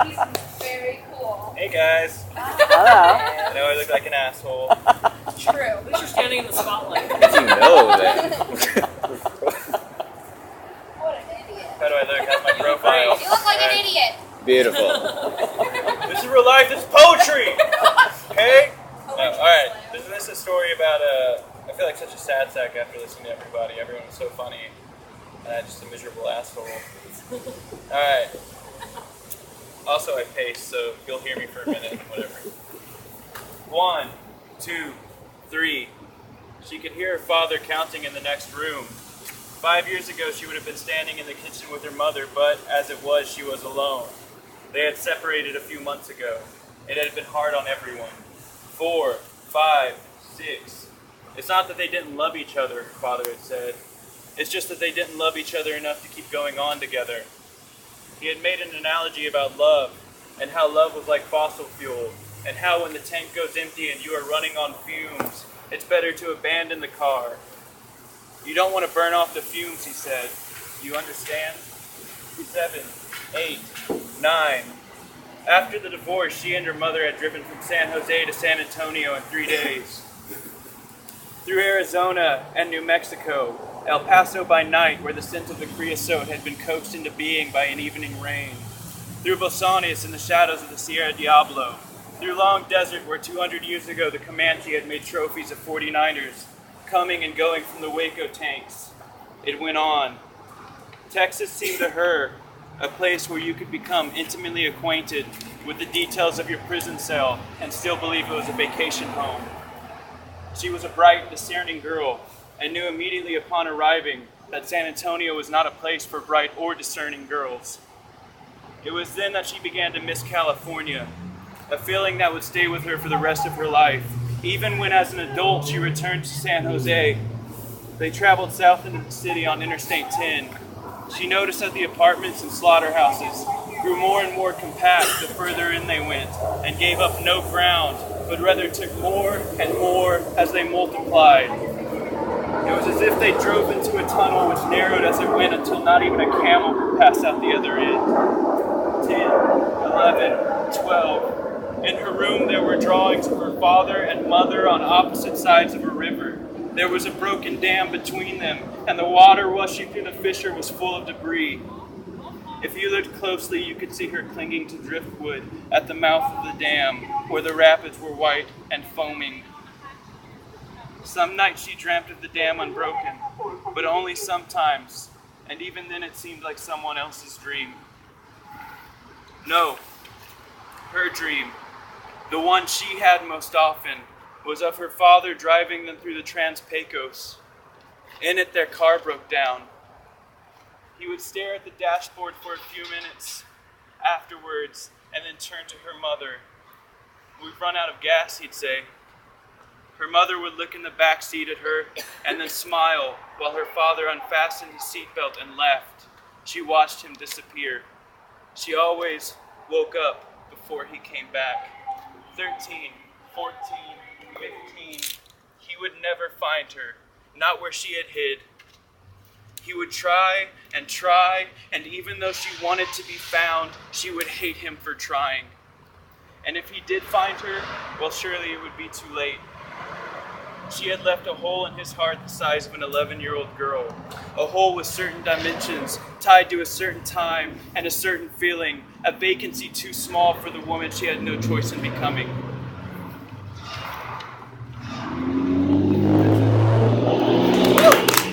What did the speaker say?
He's very cool. Hey guys. Hello. I know I look like an asshole. True. At least you're standing in the spotlight. If you know that. What an idiot. How do I look? How's my profile? You look like an idiot. Beautiful. This is real life. This is poetry. Okay? Alright. This is a story about I feel like such a sad sack after listening to everybody. Everyone was so funny. And I'm just a miserable asshole. Alright. Also, I pace, so you'll hear me for a minute. Whatever. 1, 2, 3. She could hear her father counting in the next room. 5 years ago, she would have been standing in the kitchen with her mother, but as it was, she was alone. They had separated a few months ago. It had been hard on everyone. 4, 5, 6. It's not that they didn't love each other, her father had said. It's just that they didn't love each other enough to keep going on together. He had made an analogy about love, and how love was like fossil fuel, and how when the tank goes empty and you are running on fumes, it's better to abandon the car. You don't want to burn off the fumes, he said. You understand? 7, 8, 9. After the divorce, she and her mother had driven from San Jose to San Antonio in 3 days. Through Arizona and New Mexico, El Paso by night, where the scent of the creosote had been coaxed into being by an evening rain. Through Bosanes in the shadows of the Sierra Diablo. Through long desert where 200 years ago the Comanche had made trophies of 49ers, coming and going from the Waco tanks. It went on. Texas seemed to her a place where you could become intimately acquainted with the details of your prison cell and still believe it was a vacation home. She was a bright, discerning girl and knew immediately upon arriving that San Antonio was not a place for bright or discerning girls. It was then that she began to miss California, a feeling that would stay with her for the rest of her life, even when as an adult she returned to San Jose. They traveled south into the city on Interstate 10. She noticed that the apartments and slaughterhouses grew more and more compact the further in they went, and gave up no ground, but rather took more and more as they multiplied. It was as if they drove into a tunnel which narrowed as it went until not even a camel could pass out the other end. 10, 11, 12. In her room there were drawings of her father and mother on opposite sides of a river. There was a broken dam between them, and the water rushing through the fissure was full of debris. If you looked closely, you could see her clinging to driftwood at the mouth of the dam, where the rapids were white and foaming. Some nights she dreamt of the dam unbroken, but only sometimes, and even then it seemed like someone else's dream. No, her dream, the one she had most often, was of her father driving them through the Trans-Pecos. In it, their car broke down. He would stare at the dashboard for a few minutes afterwards and then turn to her mother. "We've run out of gas," he'd say. Her mother would look in the back seat at her and then smile while her father unfastened his seatbelt and left. She watched him disappear. She always woke up before he came back. 13, 14, 15. He would never find her, not where she had hid. He would try, and even though she wanted to be found, she would hate him for trying. And if he did find her, well, surely it would be too late. She had left a hole in his heart the size of an 11-year-old girl, a hole with certain dimensions, tied to a certain time and a certain feeling, a vacancy too small for the woman she had no choice in becoming.